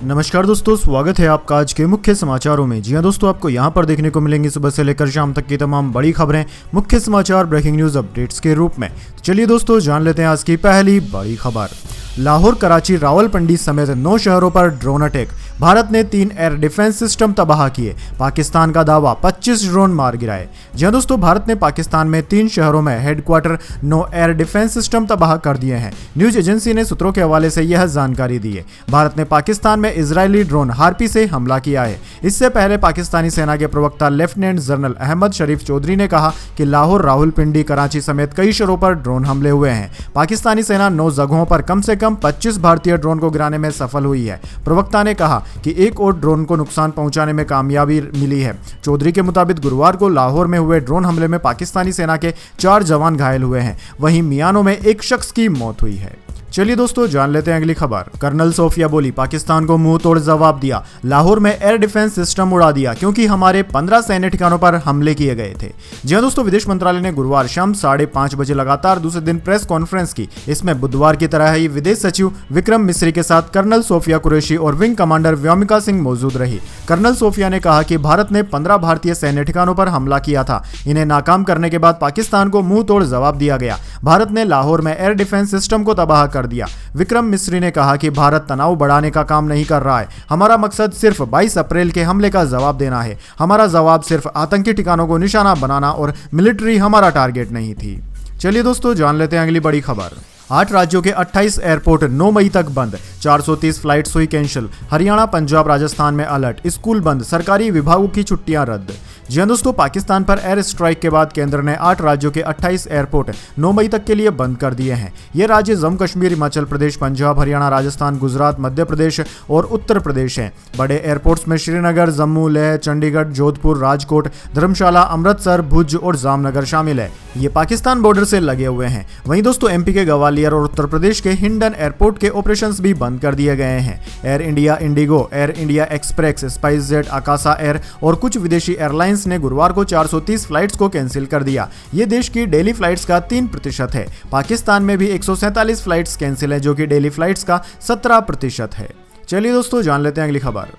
नमस्कार दोस्तों, स्वागत है आपका आज के मुख्य समाचारों में। जी हां दोस्तों, आपको यहां पर देखने को मिलेंगी सुबह से लेकर शाम तक की तमाम बड़ी खबरें मुख्य समाचार ब्रेकिंग न्यूज अपडेट्स के रूप में। तो चलिए दोस्तों, जान लेते हैं आज की पहली बड़ी खबर। लाहौर, कराची, रावलपिंडी समेत 9 शहरों पर ड्रोन अटैक। भारत ने 3 एयर डिफेंस सिस्टम तबाह किए। पाकिस्तान का दावा, 25 ड्रोन मार गिराए। जी हां दोस्तों, भारत ने पाकिस्तान में 3 शहरों में हेडक्वार्टर 9 एयर डिफेंस सिस्टम तबाह कर दिए हैं। न्यूज एजेंसी ने सूत्रों के हवाले से यह जानकारी दी है। भारत ने पाकिस्तान में इजरायली ड्रोन हार्पी से हमला किया है। इससे पहले पाकिस्तानी सेना के प्रवक्ता लेफ्टिनेंट जनरल अहमद शरीफ चौधरी ने कहा कि लाहौर, रावलपिंडी, कराची समेत कई शहरों पर ड्रोन हमले हुए हैं। पाकिस्तानी सेना 9 जगहों पर कम से कम 25 भारतीय ड्रोन को गिराने में सफल हुई है। प्रवक्ता ने कहा कि एक और ड्रोन को नुकसान पहुंचाने में कामयाबी मिली है। चौधरी के मुताबिक गुरुवार को लाहौर में हुए ड्रोन हमले में पाकिस्तानी सेना के 4 जवान घायल हुए हैं। वहीं मियानों में एक शख्स की मौत हुई है। चलिए दोस्तों, जान लेते हैं अगली खबर। कर्नल सोफिया बोली, पाकिस्तान को मुंह तोड़ जवाब दिया। लाहौर में एयर डिफेंस सिस्टम उड़ा दिया क्योंकि हमारे 15 सैन्य ठिकानों पर हमले किए गए थे। जी हां दोस्तों, विदेश मंत्रालय ने गुरुवार शाम 5:30 बजे लगातार दूसरे दिन प्रेस कॉन्फ्रेंस की। इसमें बुधवार की तरह ही विदेश सचिव विक्रम मिस्री के साथ कर्नल सोफिया कुरैशी और विंग कमांडर व्योमिका सिंह मौजूद रही। कर्नल सोफिया ने कहा कि भारत ने 15 भारतीय सैन्य ठिकानों पर हमला किया था। इन्हें नाकाम करने के बाद पाकिस्तान को मुंह तोड़ जवाब दिया गया। भारत ने लाहौर में एयर डिफेंस सिस्टम को तबाह कर दिया। विक्रम मिस्री ने कहा कि भारत तनाव बढ़ाने का काम नहीं कर रहा है। हमारा मकसद सिर्फ 22 अप्रैल के हमले का जवाब देना है। हमारा जवाब सिर्फ आतंकी ठिकानों को निशाना बनाना और मिलिट्री हमारा टारगेट नहीं थी। चलिए दोस्तों, जान लेते हैं अगली बड़ी खबर। 8 राज्यों के 28 एयरपोर्ट 9 मई तक बंद। 430 फ्लाइट्स हुई कैंसिल। हरियाणा, पंजाब, राजस्थान में अलर्ट। स्कूल बंद, सरकारी विभागों की छुट्टियां रद्द। जी हां दोस्तों, पाकिस्तान पर एयर स्ट्राइक के बाद केंद्र ने 8 राज्यों के 28 एयरपोर्ट 9 मई तक के लिए बंद कर दिए हैं। ये राज्य जम्मू कश्मीर, हिमाचल प्रदेश, पंजाब, हरियाणा, राजस्थान, गुजरात, मध्य प्रदेश और उत्तर प्रदेश हैं। बड़े एयरपोर्ट्स में श्रीनगर, जम्मू, लेह, चंडीगढ़, जोधपुर, राजकोट, धर्मशाला, अमृतसर, भुज और जामनगर शामिल है। ये पाकिस्तान बॉर्डर से लगे हुए हैं। वहीं दोस्तों, एमपी के ग्वालियर और उत्तर प्रदेश के हिंडन एयरपोर्ट के ऑपरेशंस भी बंद कर दिए गए हैं। एयर इंडिया, इंडिगो, एयर इंडिया एक्सप्रेस, स्पाइसजेट, आकाशा एयर और कुछ विदेशी एयरलाइंस ने गुरुवार को 430 फ्लाइट्स को कैंसिल कर दिया। ये देश की डेली फ्लाइट्स का 3% है। पाकिस्तान में भी 147 फ्लाइट्स कैंसिल है, जो कि डेली फ्लाइट्स का 17% है। चलिए दोस्तों, जान लेते हैं अगली खबर।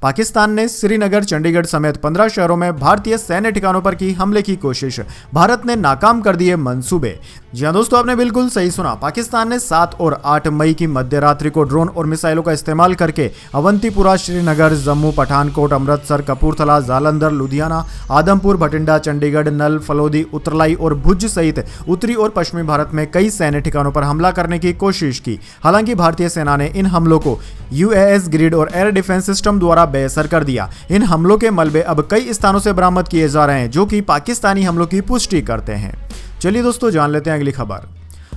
पाकिस्तान ने श्रीनगर, चंडीगढ़ समेत 15 शहरों में भारतीय सैन्य ठिकानों पर की हमले की कोशिश। भारत ने नाकाम कर दिए मंसूबे। जी हां दोस्तों, आपने बिल्कुल सही सुना। पाकिस्तान ने 7 और 8 मई की मध्य रात्रि को ड्रोन और मिसाइलों का इस्तेमाल करके अवंतीपुरा, श्रीनगर, जम्मू, पठानकोट, अमृतसर, कपूरथला, जालंधर, लुधियाना, आदमपुर, भटिंडा, चंडीगढ़, नल, फलोदी, उतरलाई और भुज सहित उत्तरी और पश्चिमी भारत में कई सैन्य ठिकानों पर हमला करने की कोशिश की। हालांकि भारतीय सेना ने इन हमलों को UAS ग्रिड और एयर डिफेंस सिस्टम द्वारा बेअसर कर दिया। इन हमलों के मलबे अब कई स्थानों से बरामद किए जा रहे हैं, जो कि पाकिस्तानी हमलों की पुष्टि करते हैं। चलिए दोस्तों, जान लेते हैं अगली खबर।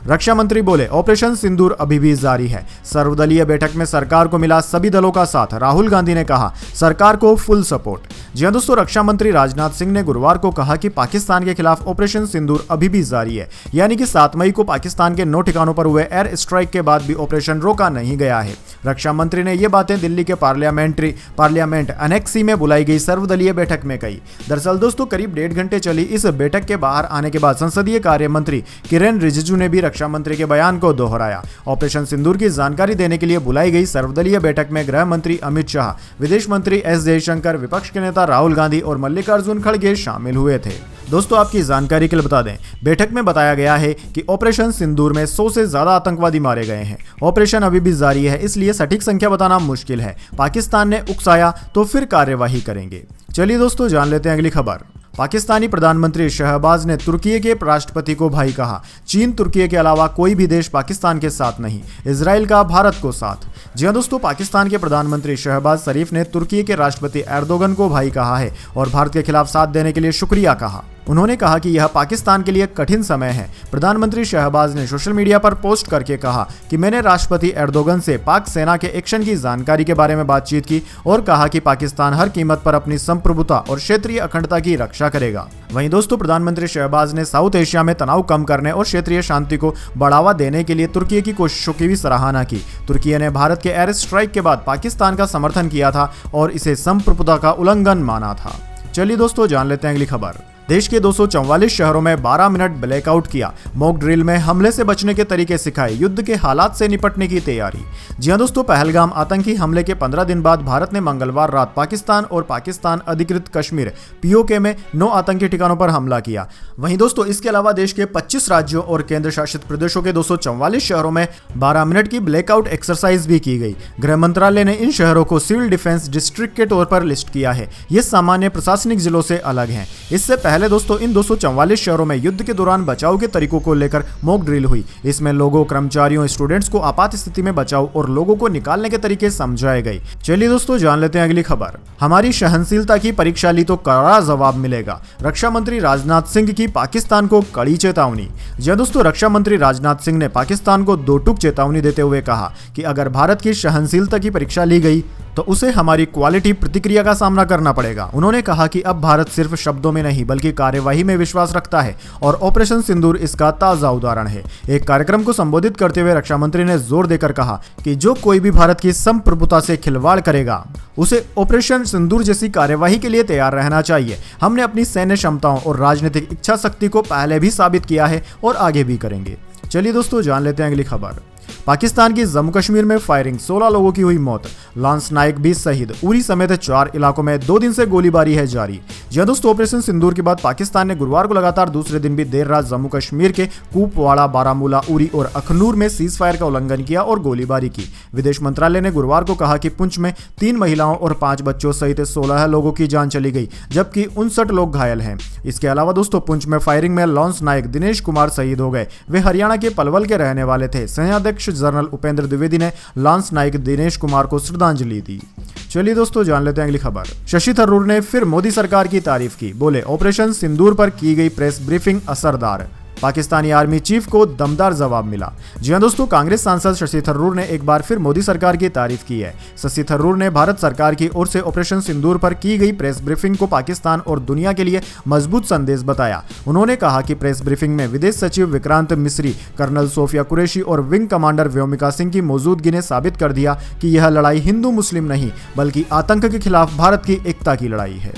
रक्षा मंत्री बोले, ऑपरेशन सिंदूर अभी भी जारी है। सर्वदलीय बैठक में सरकार को मिला सभी दलों का साथ। राहुल गांधी ने कहा, सरकार को फुल सपोर्ट। जी हां दोस्तों, रक्षा मंत्री राजनाथ सिंह ने गुरुवार को कहा कि पाकिस्तान के खिलाफ ऑपरेशन सिंदूर अभी भी जारी है। यानी कि 7 मई को पाकिस्तान के 9 ठिकानों पर हुए एयर स्ट्राइक के बाद भी ऑपरेशन रोका नहीं गया है। रक्षा मंत्री ने ये बातें दिल्ली के पार्लियामेंट अनेक्सी में बुलाई गई सर्वदलीय बैठक में कही। दरअसल दोस्तों, करीब 1.5 घंटे चली इस बैठक के बाहर आने के बाद संसदीय कार्य मंत्री किरेन रिजिजू ने भी रक्षा मंत्री के बयान को दोहराया। ऑपरेशन सिंदूर की जानकारी देने के लिए बुलाई गई सर्वदलीय बैठक में गृह मंत्री अमित शाह, विदेश मंत्री एस जयशंकर, विपक्ष के नेता राहुल गांधी और मल्लिकार्जुन खड़गे शामिल हुए थे। दोस्तों, आपकी जानकारी के लिए बता दें, बैठक में बताया गया है कि ऑपरेशन सिंदूर में 100 से ज्यादा आतंकवादी मारे गए हैं। ऑपरेशन अभी भी जारी है, इसलिए सटीक संख्या बताना मुश्किल है। पाकिस्तान ने उकसाया तो फिर कार्यवाही करेंगे। चलिए दोस्तों, जान लेते हैं अगली खबर। पाकिस्तानी प्रधानमंत्री शहबाज ने तुर्की के राष्ट्रपति को भाई कहा। चीन, तुर्की के अलावा कोई भी देश पाकिस्तान के साथ नहीं। इजराइल का भारत को साथ। जी हां दोस्तों, पाकिस्तान के प्रधानमंत्री शहबाज शरीफ ने तुर्की के राष्ट्रपति एर्दोगन को भाई कहा है और भारत के खिलाफ साथ देने के लिए शुक्रिया कहा। उन्होंने कहा कि यह पाकिस्तान के लिए कठिन समय है। प्रधानमंत्री शहबाज ने सोशल मीडिया पर पोस्ट करके कहा कि मैंने राष्ट्रपति एर्दोगन से पाक सेना के एक्शन की जानकारी के बारे में बातचीत की और कहा कि पाकिस्तान हर कीमत पर अपनी संप्रभुता और क्षेत्रीय अखंडता की रक्षा करेगा। वहीं दोस्तों, प्रधानमंत्री शहबाज ने साउथ एशिया में तनाव कम करने और क्षेत्रीय शांति को बढ़ावा देने के लिए तुर्की की कोशिशों की भी सराहना की। तुर्की ने भारत के एयर स्ट्राइक के बाद पाकिस्तान का समर्थन किया था और इसे संप्रभुता का उल्लंघन माना था। चलिए दोस्तों, जान लेते हैं अगली खबर। देश के 244 शहरों में 12 मिनट ब्लैकआउट किया। मॉक ड्रिल में हमले से बचने के तरीके सिखाए। युद्ध के हालात से निपटने की तैयारी। जी हां दोस्तों, पहलगाम आतंकी हमले के 15 दिन बाद भारत ने मंगलवार रात पाकिस्तान और पाकिस्तान अधिकृत कश्मीर पीओके में 9 आतंकी ठिकानों पर हमला किया। वहीं दोस्तों, इसके अलावा देश के 25 राज्यों और केंद्र शासित प्रदेशों के 244 शहरों में 12 मिनट की ब्लैकआउट एक्सरसाइज भी की गई। गृह मंत्रालय ने इन शहरों को सिविल डिफेंस डिस्ट्रिक्ट के तौर पर लिस्ट किया है। ये सामान्य प्रशासनिक जिलों से अलग हैं। इससे पहले दोस्तों, इन 244 शहरों में युद्ध के दौरान बचाव के तरीकों को लेकर मॉक ड्रिल हुई। इसमें लोगों, कर्मचारियों, स्टूडेंट्स को आपात स्थिति में बचाव और लोगों को निकालने के तरीके समझाए गए। चलिए दोस्तों, जान लेते हैं अगली खबर। हमारी सहनशीलता की परीक्षा ली तो कड़ा जवाब मिलेगा। रक्षा मंत्री राजनाथ सिंह की पाकिस्तान को कड़ी चेतावनी। जी दोस्तों, रक्षा मंत्री राजनाथ सिंह ने पाकिस्तान को दो टूक चेतावनी देते हुए कहा कि अगर भारत की सहनशीलता की परीक्षा ली गई तो उसे हमारी क्वालिटी प्रतिक्रिया का सामना करना पड़ेगा। उन्होंने कहा कि अब भारत सिर्फ शब्दों में नहीं बल्कि कार्यवाही में विश्वास रखता है और ऑपरेशन सिंदूर इसका ताजा उदाहरण है। एक कार्यक्रम को संबोधित करते हुए रक्षा मंत्री ने जोर देकर कहा कि जो कोई भी भारत की संप्रभुता से खिलवाड़ करेगा उसे ऑपरेशन सिंदूर जैसी कार्यवाही के लिए तैयार रहना चाहिए। हमने अपनी सैन्य क्षमताओं और राजनीतिक इच्छा शक्ति को पहले भी साबित किया है और आगे भी करेंगे। चलिए दोस्तों, जान लेते हैं अगली खबर। पाकिस्तान की जम्मू कश्मीर में फायरिंग, 16 लोगों की हुई मौत, लांस नाइक भी शहीद। उरी समेत 4 इलाकों में 2 दिन से गोलीबारी है जारी। जी दोस्तों, ऑपरेशन सिंदूर के बाद पाकिस्तान ने गुरुवार को लगातार दूसरे दिन भी देर रात जम्मू कश्मीर के कुपवाड़ा, बारामूला, उरी और अखनूर में सीज फायर का उल्लंघन किया और गोलीबारी की। विदेश मंत्रालय ने गुरुवार को कहा कि पुंछ में 3 महिलाओं और 5 बच्चों सहित 16 लोगों की जान चली गई, जबकि 59 लोग घायल हैं। इसके अलावा दोस्तों, पुंछ में फायरिंग में लांस नाइक दिनेश कुमार शहीद हो गए। वे हरियाणा के पलवल के रहने वाले थे। सेनाध्यक्ष जनरल उपेंद्र द्विवेदी ने लांस नाइक दिनेश कुमार को श्रद्धांजलि दी। चलिए दोस्तों, जान लेते हैं अगली खबर। शशि थरूर ने फिर मोदी सरकार की तारीफ की। बोले, ऑपरेशन सिंदूर पर की गई प्रेस ब्रीफिंग असरदार। पाकिस्तानी आर्मी चीफ को दमदार जवाब मिला। जी हां दोस्तों, कांग्रेस सांसद शशि थरूर ने एक बार फिर मोदी सरकार की तारीफ की है। शशि थरूर ने भारत सरकार की ओर से ऑपरेशन सिंदूर पर की गई प्रेस ब्रीफिंग को पाकिस्तान और दुनिया के लिए मजबूत संदेश बताया। उन्होंने कहा कि प्रेस ब्रीफिंग में विदेश सचिव विक्रांत मिस्री, कर्नल सोफिया कुरैशी और विंग कमांडर व्योमिका सिंह की मौजूदगी ने साबित कर दिया कि यह लड़ाई हिंदू मुस्लिम नहीं बल्कि आतंक के खिलाफ भारत की एकता की लड़ाई है।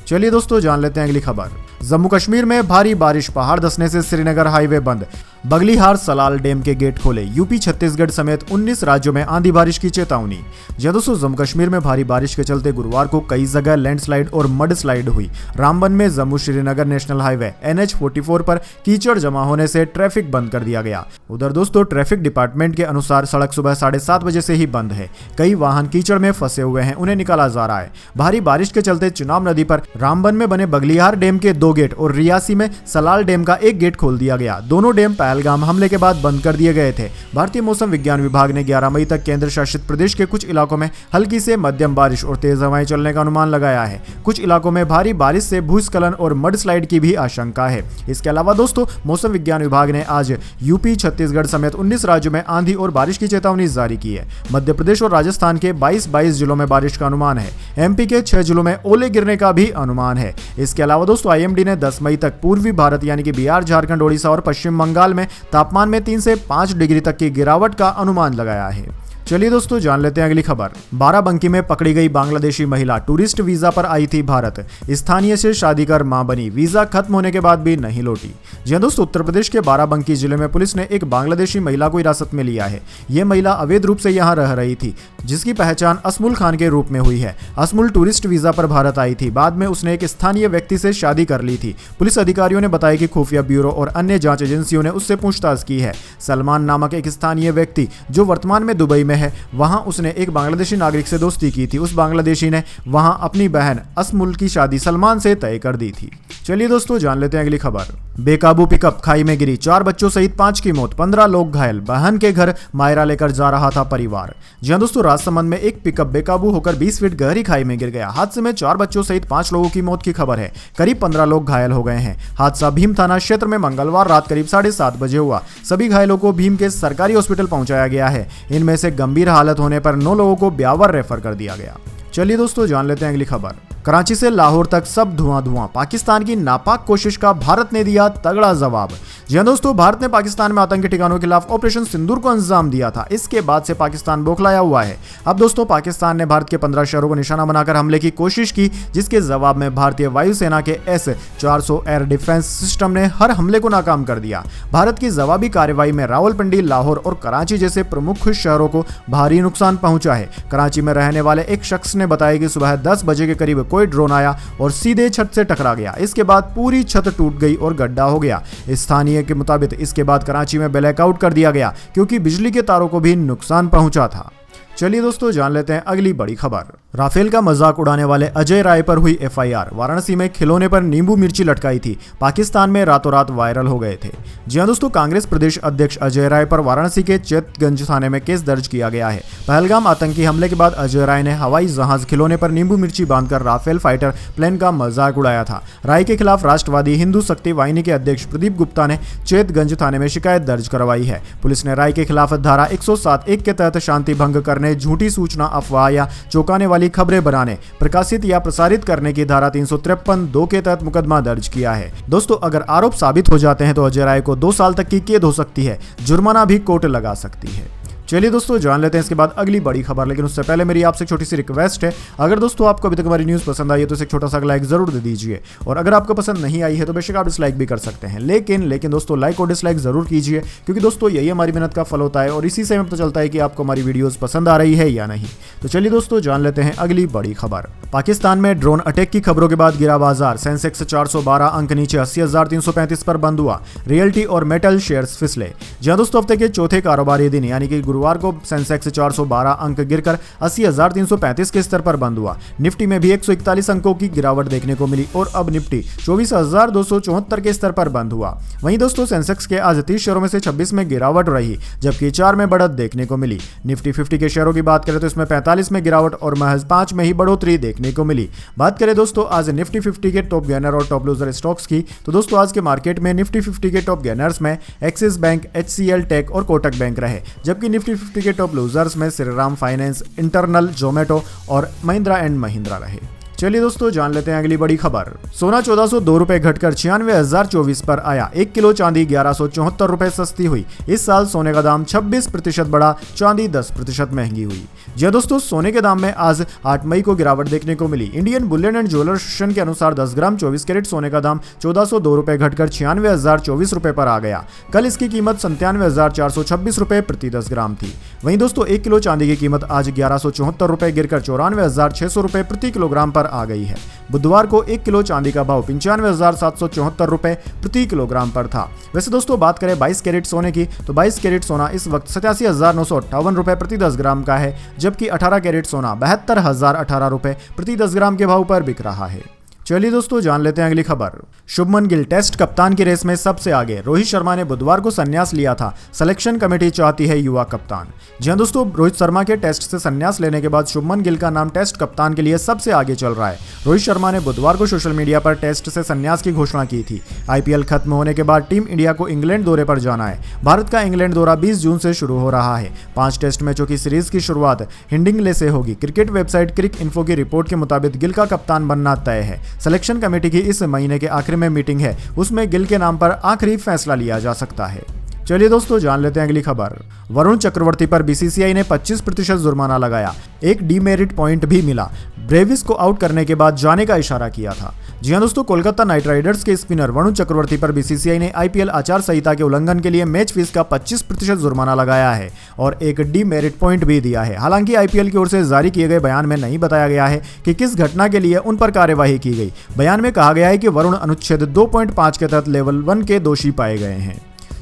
चलिए दोस्तों, जान लेते हैं अगली खबर। जम्मू कश्मीर में भारी बारिश, पहाड़ धंसने से श्रीनगर हाईवे बंद। बगलीहार सलाल डैम के गेट खोले। यूपी, छत्तीसगढ़ समेत 19 राज्यों में आंधी बारिश की चेतावनी। दोस्तों, जम्मू कश्मीर में भारी बारिश के चलते गुरुवार को कई जगह लैंडस्लाइड और मड स्लाइड हुई। रामबन में Jammu Srinagar national highway NH-44 पर कीचड़ जमा होने से ट्रैफिक बंद कर दिया गया। उधर दोस्तों, ट्रैफिक डिपार्टमेंट के अनुसार सड़क सुबह 7:30 बजे से ही बंद है। कई वाहन कीचड़ में फंसे हुए हैं, उन्हें निकाला जा रहा है। भारी बारिश के चलते चुनाव नदी पर रामबन में बने बगलीहार डैम के 2 गेट और रियासी में सलाल डैम का 1 गेट खोल दिया गया। दोनों डैम पहलगाम हमले के बाद बंद कर दिए गए थे। भारतीय मौसम विज्ञान विभाग ने 11 मई तक केंद्र शासित प्रदेश के कुछ इलाकों में हल्की से मध्यम बारिश और तेज हवाएं चलने का अनुमान लगाया है। कुछ इलाकों में भारी बारिश से भूस्खलन और मड स्लाइड की भी आशंका है। इसके अलावा दोस्तों, मौसम विज्ञान विभाग ने आज यूपी, छत्तीसगढ़ समेत 19 राज्यों में आंधी और बारिश की चेतावनी जारी की है। मध्य प्रदेश और राजस्थान के 22 जिलों में बारिश का अनुमान है। MP के 6 जिलों में ओले गिरने का भी अनुमान है। इसके अलावा दोस्तों, IMD ने 10 मई तक पूर्वी भारत यानी कि बिहार, झारखंड, ओडिशा और पश्चिम बंगाल में तापमान में 3 से 5 डिग्री तक की गिरावट का अनुमान लगाया है। चलिए दोस्तों, जान लेते हैं अगली खबर। बाराबंकी में पकड़ी गई बांग्लादेशी महिला टूरिस्ट वीजा पर आई थी भारत। स्थानीय से शादी कर मां बनी, वीजा खत्म होने के बाद भी नहीं लौटी। जी दोस्तों, उत्तर प्रदेश के बाराबंकी जिले में पुलिस ने एक बांग्लादेशी महिला को हिरासत में लिया है। यह महिला अवैध रूप से यहां रह रही थी, जिसकी पहचान असमुल खान के रूप में हुई है। असमुल टूरिस्ट वीजा पर भारत आई थी। बाद में उसने एक स्थानीय व्यक्ति से शादी कर ली थी। पुलिस अधिकारियों ने बताया कि खुफिया ब्यूरो और अन्य जांच एजेंसियों ने उससे पूछताछ की है। सलमान नामक एक स्थानीय व्यक्ति जो वर्तमान में दुबई में है, वहां उसने एक बांग्लादेशी नागरिक से दोस्ती की थी। उस बांग्लादेशी ने वहां अपनी बहन असमुल की शादी सलमान से तय कर दी थी। चलिए दोस्तों, जान लेते हैं अगली खबर। बेकाबू पिकअप खाई में गिरी, 4 बच्चों सहित 5 की मौत, 15 लोग घायल। बहन के घर मायरा लेकर जा रहा था परिवार। जी हां दोस्तों, राजसमंद में एक पिकअप बेकाबू होकर 20 फीट गहरी खाई में गिर गया। हादसे में 4 बच्चों सहित 5 लोगों की मौत की खबर है। करीब 15 लोग घायल हो गए हैं। हादसा भीम थाना क्षेत्र में मंगलवार रात करीब 7:30 बजे हुआ। सभी घायलों को भीम के सरकारी हॉस्पिटल पहुंचाया गया है। इनमें से गंभीर हालत होने पर 9 लोगों को ब्यावर रेफर कर दिया गया। चलिए दोस्तों, जान लेते हैं अगली खबर। कराची से लाहौर तक सब धुआं धुआं, पाकिस्तान की नापाक कोशिश का भारत ने दिया तगड़ा जवाब। जी हां दोस्तों, भारत ने पाकिस्तान में आतंकी ठिकानों के खिलाफ ऑपरेशन सिंदूर को अंजाम दिया था। इसके बाद से पाकिस्तान बौखलाया हुआ है। अब दोस्तों, पाकिस्तान ने भारत के 15 शहरों को निशाना बनाकर हमले की कोशिश की, जिसके जवाब में भारतीय वायुसेना के S-400 एयर डिफेंस सिस्टम ने हर हमले को नाकाम कर दिया। भारत की जवाबी कार्रवाई में रावलपिंडी, लाहौर और कराची जैसे प्रमुख शहरों को भारी नुकसान पहुंचा है। कराची में रहने वाले एक शख्स ने बताया कि सुबह 10 बजे के करीब कोई ड्रोन आया और सीधे छत से टकरा गया। इसके बाद पूरी छत टूट गई और गड्ढा हो गया। स्थानीय के मुताबिक इसके बाद कराची में ब्लैकआउट कर दिया गया क्योंकि बिजली के तारों को भी नुकसान पहुंचा था। चलिए दोस्तों, जान लेते हैं अगली बड़ी खबर। राफेल का मजाक उड़ाने वाले अजय राय पर हुई FIR। वाराणसी में खिलौने पर नींबू मिर्ची लटकाई थी, पाकिस्तान में रातों रात वायरल हो गए थे। जी हां दोस्तों, कांग्रेस प्रदेश अध्यक्ष अजय राय पर वाराणसी के चेतगंज थाने में केस दर्ज किया गया है। पहलगाम आतंकी हमले के बाद अजय राय ने हवाई जहाज खिलौने पर नींबू मिर्ची बांधकर राफेल फाइटर प्लेन का मजाक उड़ाया था। राय के खिलाफ राष्ट्रवादी हिंदू शक्ति वाहिनी के अध्यक्ष प्रदीप गुप्ता ने चेतगंज थाने में शिकायत दर्ज करवाई है। पुलिस ने राय के खिलाफ धारा 107(1) के तहत शांति भंग करने, झूठी सूचना, अफवाह या चौंकाने वाली खबरें बनाने, प्रकाशित या प्रसारित करने की धारा 353(2) के तहत मुकदमा दर्ज किया है। दोस्तों, अगर आरोप साबित हो जाते हैं तो अजय राय को 2 साल तक की कैद हो सकती है, जुर्माना भी कोर्ट लगा सकती है। चलिए दोस्तों, जान लेते हैं इसके बाद अगली बड़ी खबर। लेकिन उससे पहले मेरी आपसे छोटी सी रिक्वेस्ट है, अगर दोस्तों आपको अभी तक हमारी न्यूज़ पसंद आई है तो इसे एक छोटा सा लाइक जरूर दे दीजिए, और अगर आपको पसंद नहीं आई है तो बेशक आप डिसलाइक भी कर सकते हैं। लेकिन दोस्तों, लाइक और डिसलाइक जरूर कीजिए, क्योंकि दोस्तों यही हमारी मेहनत का फल होता है और इसी से हमें पता चलता है कि आपको हमारी वीडियोज़ पसंद आ रही है या नहीं। तो चलिए दोस्तों, जान लेते हैं अगली बड़ी खबर। पाकिस्तान में ड्रोन अटैक की खबरों के बाद गिरा बाजार, सेंसेक्स 412 अंक नीचे 80,335 पर बंद हुआ। रियल्टी और मेटल शेयर्स फिसले। जहां दोस्तों हफ्ते के चौथे कारोबारी दिन यानी कि गुरुवार को सेंसेक्स 412 अंक गिरकर 80,335 के स्तर पर बंद हुआ। निफ्टी में भी 141 अंकों की गिरावट देखने को मिली और अब निफ्टी 24,274 के स्तर पर बंद हुआ। वहीं दोस्तों, सेंसेक्स के आज 30 शेयरों में से 26 में गिरावट रही, जबकि 4 में बढ़त देखने को मिली। निफ्टी 50 के शेयरों की बात करें तो इसमें 45 में गिरावट और महज 5 में ही बढ़ोतरी देखने को मिली। बात करें दोस्तों आज निफ्टी 50 के टॉप गेनर और टॉप लूजर स्टॉक्स की, तो दोस्तों आज के मार्केट में निफ्टी 50 के टॉप गेनर्स में एक्सिस बैंक, HCL टेक और कोटक बैंक रहे, जबकि निफ्टी 50 के टॉप लूजर्स में श्रीराम फाइनेंस, इंटरनल, जोमेटो और महिंद्रा एंड महिंद्रा रहे। चलिए दोस्तों, जान लेते हैं अगली बड़ी खबर। सोना 1402 रुपए घटकर 96,024 पर आया। 1 किलो चांदी 1174 रुपए सस्ती हुई। इस साल सोने का दाम 26% बढ़ा, चांदी 10% महंगी हुई। जी दोस्तों, सोने के दाम में आज 8 मई को गिरावट देखने को मिली। Indian bullion and jeweller association के अनुसार 10 ग्राम 24 कैरेट सोने का दाम 1402 रुपए घटकर 96,024 रुपए पर आ गया। कल इसकी कीमत 97,426 रुपए प्रति 10 ग्राम थी। वहीं दोस्तों 1 किलो चांदी की कीमत आज 1174 रुपए गिरकर 94,600 रुपए प्रति किलोग्राम पर आ गई है। बुधवार को 1 किलो चांदी का भाव 95,774 रुपए प्रति किलोग्राम पर था। वैसे दोस्तों बात करें 22 कैरेट सोने की, तो 22 कैरेट सोना इस वक्त 87,958 रुपए प्रति 10 ग्राम का है, जबकि 18 कैरेट सोना 72,018 रुपए प्रति 10 ग्राम के भाव पर बिक रहा है। चलिए दोस्तों, जान लेते हैं अगली खबर। शुभमन गिल टेस्ट कप्तान की रेस में सबसे आगे। रोहित शर्मा ने बुधवार को संन्यास लिया था, सिलेक्शन कमेटी चाहती है युवा कप्तान। जी हां दोस्तों, रोहित शर्मा के टेस्ट से संन्यास लेने के बाद शुभमन गिल का नाम टेस्ट कप्तान के लिए सबसे आगे चल रहा है। रोहित शर्मा ने बुधवार को सोशल मीडिया पर टेस्ट से संन्यास की घोषणा की थी। IPL खत्म होने के बाद टीम इंडिया को इंग्लैंड दौरे पर जाना है। भारत का इंग्लैंड दौरा 20 जून से शुरू हो रहा है। 5 टेस्ट मैचों की सीरीज की शुरुआत हिंडिंगले से होगी। क्रिकेट वेबसाइट क्रिक इन्फो की रिपोर्ट के मुताबिक गिल का कप्तान बनना तय है। सिलेक्शन कमेटी की इस महीने के आखिर में मीटिंग है, उसमें गिल के नाम पर आखिरी फैसला लिया जा सकता है। चलिए दोस्तों, जान लेते हैं अगली खबर। वरुण चक्रवर्ती पर BCCI ने 25% जुर्माना लगाया। एक डीमेरिट पॉइंट भी मिला। ब्रेविस को आउट करने के बाद जाने का इशारा किया था। जी हां दोस्तों, कोलकाता नाइट राइडर्स के स्पिनर वरुण चक्रवर्ती पर BCCI ने IPL आचार संहिता के उल्लंघन के लिए मैच फीस का 25% जुर्माना लगाया है और एक डीमेरिट पॉइंट भी दिया है। हालांकि IPL की ओर से जारी किए गए बयान में नहीं बताया गया है कि किस घटना के लिए उन पर कार्यवाही की गई। बयान में कहा गया है कि वरुण अनुच्छेद 2.5 के तहत लेवल 1 के दोषी पाए गए हैं।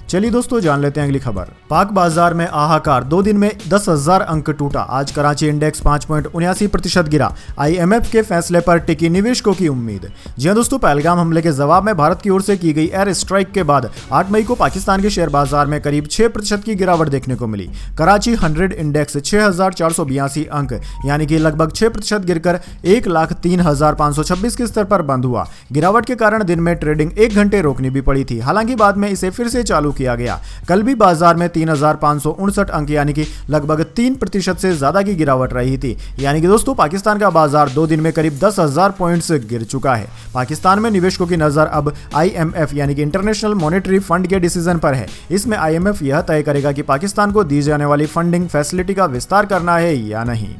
चलिए दोस्तों, जान लेते हैं अगली खबर। पाक बाजार में हाहाकार, 2 दिन में 10,000 अंक टूटा। आज कराची इंडेक्स 5.79% गिरा। IMF के फैसले पर टिकी निवेशकों की उम्मीद। जी हां दोस्तों, पहलगाम हमले के जवाब में भारत की ओर से की गई एयर स्ट्राइक के बाद 8 मई को पाकिस्तान के शेयर बाजार में करीब 6% की गिरावट देखने को मिली। कराची 100 इंडेक्स 6,482 अंक यानी कि लगभग 6% गिरकर 1,03,526 के स्तर पर बंद हुआ। गिरावट के कारण दिन में ट्रेडिंग 1 घंटे रोकनी भी पड़ी थी। हालांकि बाद में इसे फिर से चालू किया गया। कल भी बाजार में 3,559 अंक यानी कि लगभग 3% से ज्यादा की गिरावट रही थी। यानी कि दोस्तों पाकिस्तान का बाजार 2 दिन में करीब 10,000 पॉइंट्स गिर चुका है। पाकिस्तान में निवेशकों की नजर अब IMF यानी कि इंटरनेशनल मॉनेटरी फंड के डिसीजन पर है। इसमें IMF यह तय करेगा कि पाकिस्तान को दी जाने वाली फंडिंग फैसिलिटी का विस्तार करना है या नहीं।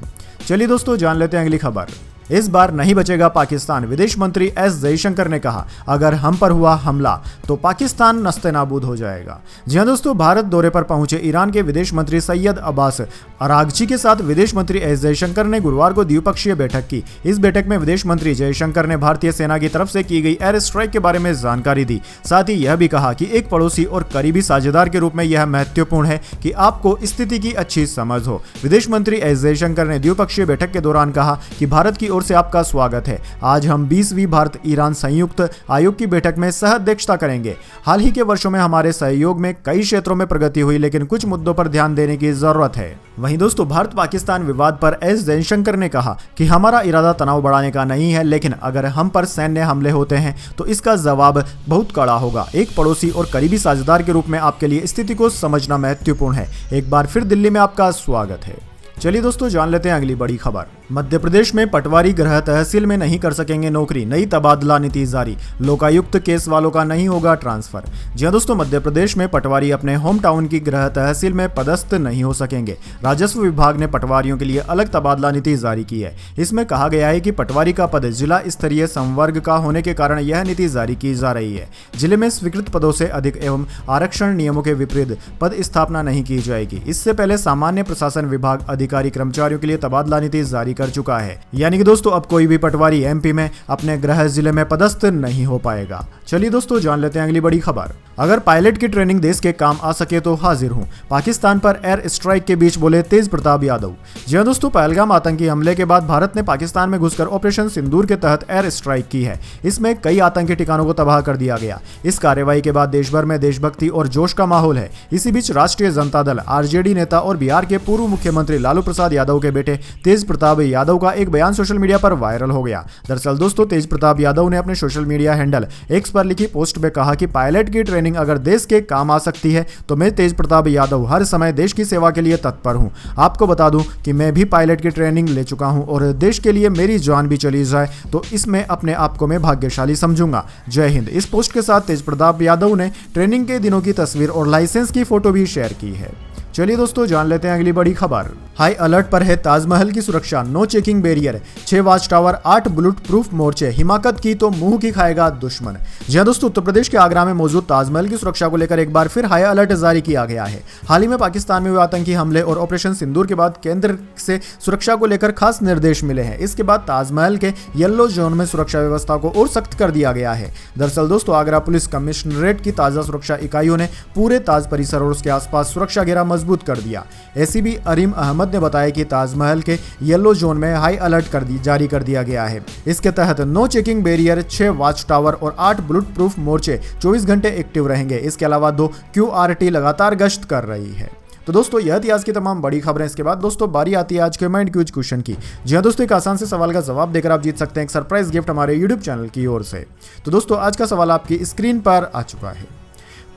चलिए दोस्तों जान लेते हैं अगली खबर। इस बार नहीं बचेगा पाकिस्तान, विदेश मंत्री एस जयशंकर ने कहा। अगर हम पर हुआ हमला तो पाकिस्तान नस्तेनाबूद हो जाएगा। जी हां दोस्तों, भारत दौरे पर पहुंचे ईरान के विदेश मंत्री सैयद अब्बास अरागची के साथ विदेश मंत्री एस जयशंकर ने गुरुवार को द्विपक्षीय बैठक की। इस बैठक में विदेश मंत्री जयशंकर ने भारतीय सेना की तरफ से की गई एयर स्ट्राइक के बारे में जानकारी दी। साथ ही यह भी कहा कि एक पड़ोसी और करीबी साझेदार के रूप में यह महत्वपूर्ण है कि आपको स्थिति की अच्छी समझ हो। विदेश मंत्री एस जयशंकर ने द्विपक्षीय बैठक के दौरान कहा कि भारत की ओर से आपका स्वागत है। आज हम 20वीं भारत ईरान संयुक्त आयोग की बैठक में सह अध्यक्षता करेंगे। हाल ही के वर्षों में हमारे सहयोग में कई क्षेत्रों में प्रगति हुई, लेकिन कुछ मुद्दों पर ध्यान देने की जरूरत है। वहीं दोस्तों भारत पाकिस्तान विवाद पर एस जयशंकर ने कहा कि हमारा इरादा तनाव बढ़ाने का नहीं है, लेकिन अगर हम पर सैन्य हमले होते हैं तो इसका जवाब बहुत कड़ा होगा। एक पड़ोसी और करीबी साझेदार के रूप में आपके लिए स्थिति को समझना महत्वपूर्ण है। एक बार फिर दिल्ली में आपका स्वागत है। चलिए दोस्तों जान लेते हैं अगली बड़ी खबर। मध्य प्रदेश में पटवारी गृह तहसील में नहीं कर सकेंगे नौकरी, नई तबादला नीति जारी। लोकायुक्त केस वालों का नहीं होगा ट्रांसफर। जी हां दोस्तों, मध्य प्रदेश में पटवारी अपने होम टाउन की गृह तहसील में पदस्थ नहीं हो सकेंगे। राजस्व विभाग ने पटवारियों के लिए अलग तबादला नीति जारी की है। इसमें कहा गया है कि पटवारी का पद जिला स्तरीय संवर्ग का होने के कारण यह नीति जारी की जा रही है। जिले में स्वीकृत पदों से अधिक एवं आरक्षण नियमों के विपरीत पद स्थापना नहीं की जाएगी। इससे पहले सामान्य प्रशासन विभाग अधिकारी कर्मचारियों के लिए तबादला नीति जारी कर चुका है। यानी कि दोस्तों अब कोई भी पटवारी MP में अपने गृह जिले में पदस्थ नहीं हो पाएगा। चलिए दोस्तों जान लेते हैं अगली बड़ी खबर। अगर पायलट की ट्रेनिंग देश के काम आ सके तो हाजिर हूं, पाकिस्तान पर एयर स्ट्राइक के बीच बोले तेज प्रताप यादव। जी हां दोस्तों, पहलगाम आतंकी हमले के बाद भारत ने पाकिस्तान में घुसकर ऑपरेशन सिंदूर के तहत एयर स्ट्राइक की है। इसमें कई आतंकी ठिकानों को तबाह कर दिया गया। इस कार्रवाई के बाद देश भर में देशभक्ति और जोश का माहौल है। इसी बीच राष्ट्रीय जनता दल RJD नेता और बिहार के पूर्व मुख्यमंत्री लालू प्रसाद यादव के बेटे तेज प्रताप यादव का एक बयान सोशल मीडिया पर वायरल हो गया। दरअसल दोस्तों तेज प्रताप यादव ने अपने सोशल मीडिया हैंडल X पर लिखी पोस्ट में कहा कि पायलट की ट्रेनिंग अगर देश के काम आ सकती है तो मैं तेज प्रताप यादव हर समय देश की सेवा के लिए तत्पर हूं। आपको बता दूं कि मैं भी पायलट की ट्रेनिंग ले चुका हूं और देश के लिए मेरी जान भी चली जाए तो इसमें अपने आप को मैं भाग्यशाली समझूंगा। जय हिंद। इस पोस्ट के साथ तेज प्रताप यादव ने ट्रेनिंग के दिनों की तस्वीर और लाइसेंस की फोटो भी शेयर की है। चलिए दोस्तों जान लेते हैं अगली बड़ी खबर। हाई अलर्ट पर है ताजमहल की सुरक्षा, no checking barrier, 6 watch tower, 8 bullet proof मोर्चे, हिमाकत की तो मुंह की खाएगा दुश्मन। जी हां दोस्तों, उत्तर प्रदेश के आगरा में मौजूद ताजमहल की सुरक्षा को लेकर एक बार फिर हाई अलर्ट जारी किया गया है। हाल ही में पाकिस्तान में हुए आतंकी हमले और ऑपरेशन सिंदूर के बाद केंद्र से सुरक्षा को लेकर खास निर्देश मिले हैं। इसके बाद ताजमहल के येलो जोन में सुरक्षा व्यवस्था को और सख्त कर दिया गया है। दरअसल दोस्तों आगरा पुलिस कमिश्नरेट की ताजा सुरक्षा इकाइयों ने पूरे ताज परिसर और उसके आसपास सुरक्षा घेरा मजबूत कर दिया। ACP अरीम अहमद ने बताया कि ताजमहल के येलो जोन में हाई अलर्ट जारी कर दिया गया है। इसके तहत no checking barrier, 6 watch tower और 8 बुलेट प्रूफ मोर्चे 24 घंटे एक्टिव रहेंगे। इसके अलावा 2 QRT लगातार गश्त कर रही है। तो दोस्तों यह थी आज की तमाम बड़ी खबरें। इसके बाद दोस्तों बारी आती है आज के माइंड क्यूज क्वेश्चन की। जी हां दोस्तों, एक आसान से सवाल का जवाब देकर आप जीत सकते हैं एक सरप्राइज गिफ्ट हमारे YouTube चैनल की ओर से। तो दोस्तों आज का सवाल आपकी स्क्रीन पर आ चुका है।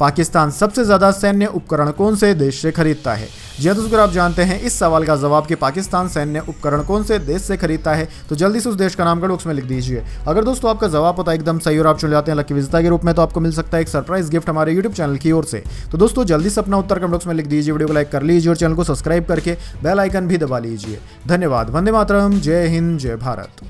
पाकिस्तान सबसे ज्यादा सैन्य उपकरण कौन से देश से खरीदता है? जी हां दोस्तों, अगर आप जानते हैं इस सवाल का जवाब कि पाकिस्तान सैन्य उपकरण कौन से देश से खरीदता है तो जल्दी से उस देश का नाम कमेंट बॉक्स में लिख दीजिए। अगर दोस्तों आपका जवाब होता है एकदम सही और आप चुन जाते हैं लकी विजेता के रूप में तो आपको मिल सकता है एक सरप्राइज गिफ्ट हमारे YouTube चैनल की ओर से। तो दोस्तों जल्दी से अपना उत्तर कमेंट बॉक्स में लिख दीजिए, वीडियो को लाइक कर लीजिए और चैनल को सब्सक्राइब करके बेल आइकन भी दबा लीजिए। धन्यवाद। वंदे मातरम। जय हिंद, जय भारत।